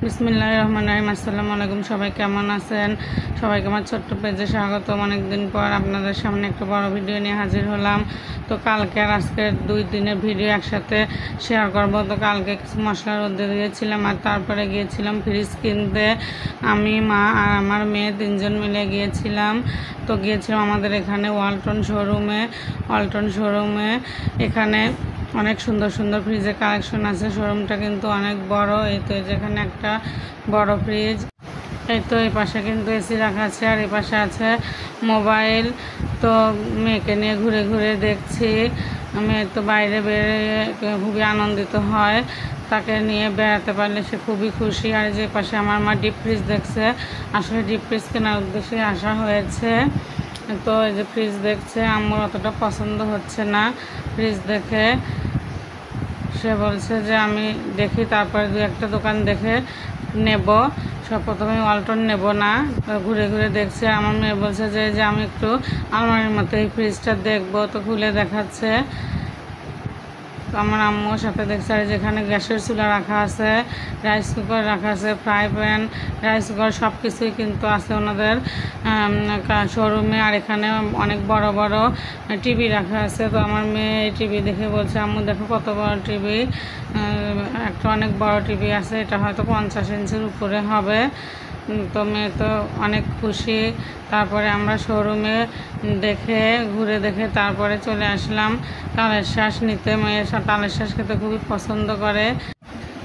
বিসমিল্লাহির রহমানির রহিম। আসসালামু আলাইকুম। সবাই কেমন আছেন? সবাইকে আমার ছোট্ট পেজে স্বাগতম। অনেকদিন পর আপনাদের সামনে একটা বড় ভিডিও নিয়ে হাজির হলাম। তো কালকে আর আজকের 2 দিনের ভিডিও একসাথে শেয়ার করব। তো কালকে কিছু মশলা রোদে দিয়েছিলাম আর তারপরে গিয়েছিলাম ফ্রিজ কিনতে। আমি, মা আর আমার মেয়ে 3 জন মিলে গিয়েছিলাম। তো গিয়েছিলাম আমাদের এখানে ওয়ালটন শোরুমে। এখানে অনেক সুন্দর সুন্দর ফ্রিজের কালেকশন আছে। শোরুমটা কিন্তু অনেক বড়। এই তো যেখানে একটা বড় ফ্রিজ, এই তো এই পাশে কিন্তু এসি রাখা আছে আর এই পাশে আছে মোবাইল। তো মেয়েকে নিয়ে ঘুরে ঘুরে দেখছি। মেয়ে তো বাইরে বেরিয়ে খুবই আনন্দিত হয়, তাকে নিয়ে বেড়াতে পারলে সে খুবই খুশি। আর যে পাশে আমার মা ডিপ ফ্রিজ দেখছে। আসলে ডিপ ফ্রিজ কেনার উদ্দেশ্যে আসা হয়েছে। তো এই যে ফ্রিজ দেখছে, আমার অতটা পছন্দ হচ্ছে না ফ্রিজ দেখে। সে বলছে যে আমি দেখি, তারপরে 2-1টা দোকান দেখে নেব, সব প্রথমে ওয়ালটন নেব না। ঘুরে ঘুরে দেখছে। আমার মেয়ে বলছে যে আমি একটু আলমারির মতো এই ফ্রিজটা দেখবো। তো খুলে দেখাচ্ছে। তো আমার আম্মুর সাথে দেখছে। আর যেখানে গ্যাসের চুলা রাখা আছে, রাইস কুকার রাখা আছে, ফ্রাই প্যান, রাইস কুকার সব কিছুই কিন্তু আছে ওনাদের শোরুমে। আর এখানে অনেক বড় বড় টিভি রাখা আছে। তো আমার মেয়ে এই টিভি দেখে বলছে, আম্মু দেখো কত বড় টিভি। একটা অনেক বড় টিভি আছে, এটা হয়তো 50 ইঞ্চির উপরে হবে। তো মেয়ে তো অনেক খুশি। তারপরে আমরা শোরুমে ঘুরে দেখে তারপরে চলে আসলাম তালের শ্বাস নিতে। মেয়ে তালের শ্বাস খেতে খুবই পছন্দ করে।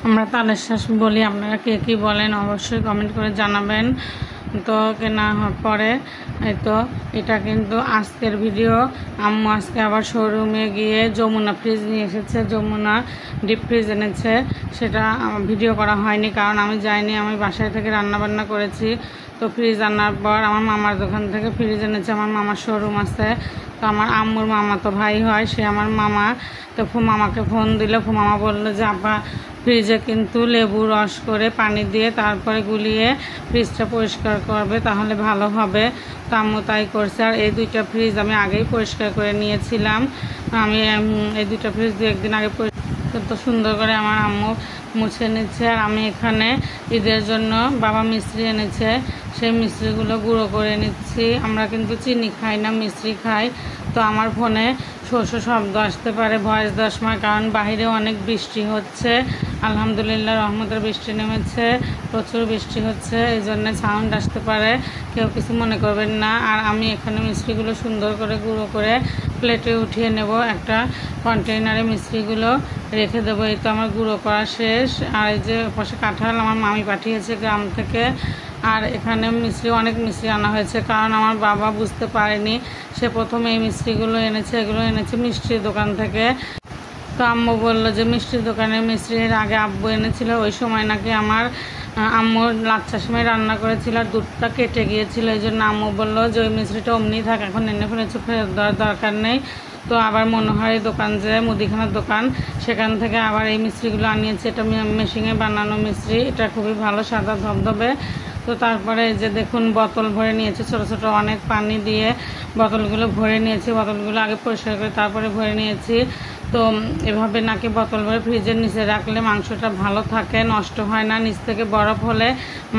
আমরা তালের শ্বাস বলি, আপনারা কে কী বলেন অবশ্যই কমেন্ট করে জানাবেন। তো কেনা পরে এই তো এটা কিন্তু আজকের ভিডিও। আম্মু আজকে আবার শোরুমে গিয়ে যমুনা ফ্রিজ নিয়ে এসেছে, যমুনা ডিপ ফ্রিজ এনেছে। সেটা ভিডিও করা হয়নি কারণ আমি যাইনি, আমি বাসায় থেকে রান্নাবান্না করেছি। তো ফ্রিজ আনার পর আমার মামার দোকান থেকে ফ্রিজ এনেছে। আমার মামার শোরুম আছে। তো আমার আম্মুর মামা তো ভাই হয়, সে আমার মামা। তো মামাকে ফোন দিল। মামা বললো যে আপা ফ্রিজে কিন্তু লেবু রস করে পানি দিয়ে তারপরে গুলিয়ে ফ্রিজটা পরিষ্কার করবে, তাহলে ভালো হবে। তো আম্মু তাই করছে। আর এই 2টা ফ্রিজ আমি আগেই পরিষ্কার করে নিয়েছিলাম। আমি এই 2টা ফ্রিজ 2-1 দিন আগে কত সুন্দর করে আমার আম্মু মুছে নিচ্ছে। আর আমি এখানে ঈদের জন্য বাবা মিশ্রি এনেছে, সেই মিশ্রিগুলো গুঁড়ো করে নিচ্ছি। আমরা কিন্তু চিনি খাই না, মিশ্রি খাই। তো আমার ফোনে শব্দ আসতে পারে, ভয়েস দেওয়ার সময়, কারণ বাহিরে অনেক বৃষ্টি হচ্ছে। আলহামদুলিল্লাহ রহমতের বৃষ্টি নেমেছে, প্রচুর বৃষ্টি হচ্ছে, এই জন্য সাউন্ড আসতে পারে, কেউ কিছু মনে করবেন না। আর আমি এখানে মিষ্টিগুলো সুন্দর করে গুঁড়ো করে প্লেটে উঠিয়ে নেব। একটা কন্টেইনারে মিষ্টিগুলো রেখে দেবো। এই তো আমার গুঁড়ো করা শেষ। আর এই যে পাশে কাঁঠাল আমার মামি পাঠিয়েছে গ্রাম থেকে। আর এখানে অনেক মিষ্টি আনা হয়েছে, কারণ আমার বাবা বুঝতে পারেনি, সে প্রথমে এই মিষ্টিগুলো এনেছে। এগুলো এনেছে মিষ্টির দোকান থেকে। তো আম্মু বললো যে মিষ্টির দোকানের মিষ্টির আগে আব্বু এনেছিল, ওই সময় নাকি আমার আম্মু লাচ্চা সময় রান্না করেছিল আর দুধটা কেটে গিয়েছিল। এই জন্য আম্মু বললো যে ওই মিষ্টিটা অমনি থাক, এখন এনে ফেলেছে, ফেরত দেওয়ার দরকার নেই। তো আবার মনে হয় দোকান যে মুদিখানার দোকান, সেখান থেকে আবার এই মিষ্টিগুলো আনিয়েছে। এটা মেশিনে বানানো মিষ্টি, এটা খুবই ভালো, সাদা ধবধবে। তো তারপরে যে দেখুন বোতল ভরে নিয়েছে, ছোট ছোট অনেক পানি দিয়ে বোতলগুলো ভরে নিয়েছি। বোতলগুলো আগে পরিষ্কার করে তারপরে ভরে নিয়েছি। তো এভাবে নাকি বোতল ভরে ফ্রিজের নিচে রাখলে মাংসটা ভালো থাকে, নষ্ট হয় না। নিচ থেকে বরফ হলে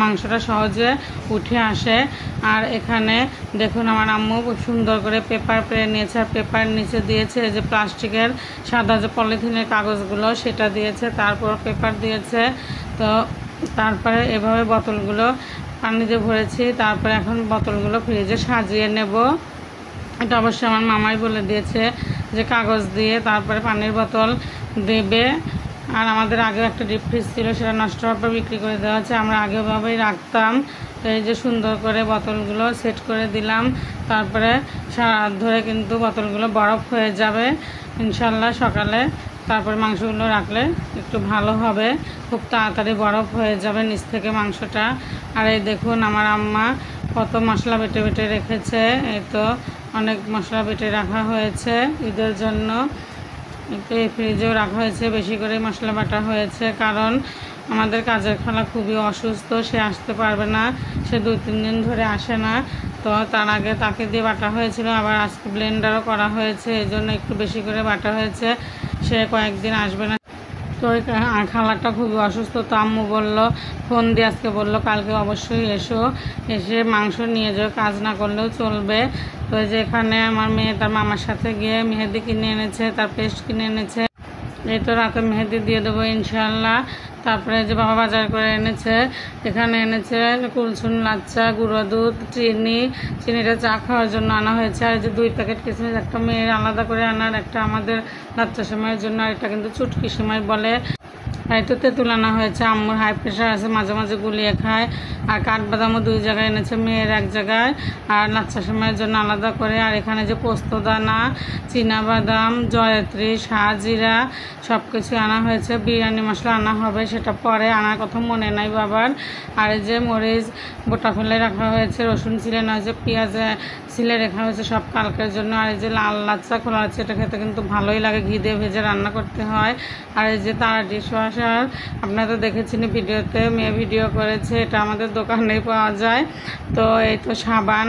মাংসটা সহজে উঠে আসে। আর এখানে দেখুন আমার আম্মু খুব সুন্দর করে পেপার পেরে নিয়েছে। আর পেপার নিচে দিয়েছে এই যে প্লাস্টিকের সাদা যে পলিথিনের কাগজগুলো, সেটা দিয়েছে, তারপর পেপার দিয়েছে। তো তারপরে এভাবে বোতলগুলো পানিতে ভরেছি। তারপরে এখন বোতলগুলো ফ্রিজে সাজিয়ে নেব। এটা অবশ্যই আমার মামাই বলে দিয়েছে যে কাগজ দিয়ে তারপরে পানির বোতল দেবে। আর আমাদের আগেও একটা ডিপ ফ্রিজ ছিল, সেটা নষ্ট হওয়ার পর বিক্রি করে দেওয়া হচ্ছে। আমরা আগেভাবেই রাখতাম। তো এই যে সুন্দর করে বোতলগুলো সেট করে দিলাম। তারপরে সারা রাত ধরে কিন্তু বোতলগুলো বরফ হয়ে যাবে ইনশাল্লাহ সকালে। তারপর মাংসগুলো রাখলে একটু ভালো হবে, খুব তাড়াতাড়ি বরফ হয়ে যাবে নিচ থেকে মাংসটা। আর এই দেখুন আমার আম্মা কত মশলা বেটে বেটে রেখেছে। এই তো অনেক মশলা বেটে রাখা হয়েছে ঈদের জন্য। এই ফ্রিজেও রাখা হয়েছে, বেশি করে মশলা বাটা হয়েছে, কারণ আমাদের কাজের খালা খুবই অসুস্থ, সে আসতে পারবে না, সে 2-3 দিন ধরে আসে না। তো তার আগে তাকে দিয়ে বাটা হয়েছিল, আবার আজকে ব্লেন্ডারও করা হয়েছে, এই জন্য একটু বেশি করে বাটা হয়েছে। সে কয়েকদিন আসবে না। তো ওই খালাটা খুবই অসুস্থ, তো আম্মু বললো, ফোন দিয়ে আজকে বললো কালকে অবশ্যই এসে মাংস নিয়ে যাও, কাজ না করলেও চলবে। তো যে এখানে আমার মেয়ে তার মামার সাথে গিয়ে মেহেদি কিনে এনেছে, তার পেস্ট কিনে এনেছে। এই তো রাতে মেহেদি দিয়ে দেবো ইনশাল্লাহ। তারপরে যে বাবা বাজার করে এনেছে, এখানে এনেছে কুলসুন, লাচ্চা, গুঁড়ো দুধ, চিনিটা চা খাওয়ার জন্য আনা হয়েছে। আর যে 2 প্যাকেট কিশমিশ, একটা মেয়ের আলাদা করে আনার, একটা আমাদের লাচ্চা সেমাইয়ের জন্য, আর এটা কিন্তু চুটকি সেমাই বলে। এই তো তেঁতুল আনা হয়েছে, আম্মুর হাই প্রেশার আছে, মাঝে মাঝে গুলিয়ে খায়। আর কাঠবাদামও 2 জায়গায় এনেছে, মেয়ের 1 জায়গায়, আর লাচ্চা সেমাইয়ের জন্য আলাদা করে। আর এখানে যে পোস্তদানা, চীনাবাদাম, জয়ত্রী, শাহজিরা সব কিছু আনা হয়েছে। বিরিয়ানি মশলা আনা হবে, সেটা পরে, আনার কথা মনে নাই বাবার। আর এই যে মরিচ গোটা ফেলে রাখা হয়েছে, রসুন ছিলে না হয়েছে, পেঁয়াজ ছিলে রাখা হয়েছে, সব কালকের জন্য। আর এই যে লাল লাচ্চা খোলা আছে, এটা খেতে কিন্তু ভালোই লাগে, ঘি দিয়ে ভেজে রান্না করতে হয়। আর এই যে তারা ডিশওয়াশ, আর আপনারা তো দেখেছেন ভিডিওতে, মেয়ে ভিডিও করেছে, এটা আমাদের দোকানেই পাওয়া যায়। তো এই তো সাবান,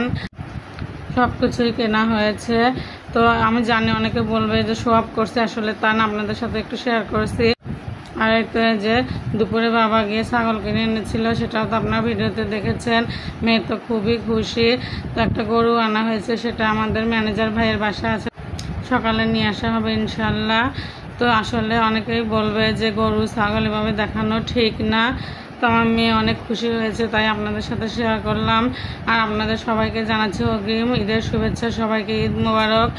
সব কিছুই কেনা হয়েছে। তো আমি জানি অনেকে বলবে যে শো অফ করছে, আসলে তা না, আপনাদের সাথে একটু শেয়ার করছি। আর তো যে দুপুরে বাবা গিয়ে ছাগল কিনে এনেছিল, সেটাও তো আপনার ভিডিওতে দেখেছেন। মেয়ে তো খুবই খুশি। তো একটা গরু আনা হয়েছে, সেটা আমাদের ম্যানেজার ভাইয়ের বাসা আছে, সকালে নিয়ে আসা হবে ইনশাল্লাহ। তো আসলে অনেকেই বলবে যে গরু ছাগল এভাবে দেখানো ঠিক না। তো আমার মেয়ে অনেক খুশি হয়েছে, তাই আপনাদের সাথে শেয়ার করলাম। আর আপনাদের সবাইকে জানাচ্ছি অগ্রিম ঈদের শুভেচ্ছা, সবাইকে ঈদ মোবারক।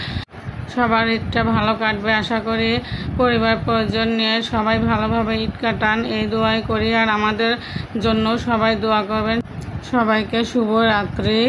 সবার ঈদটা ভালো কাটবে আশা করি। পরিবার পরিজন নিয়ে সবাই ভালোভাবে ঈদ কাটান, এই দোয়াই করি। আর আমাদের জন্য সবাই দোয়া করবেন। সবাইকে শুভ রাত্রি।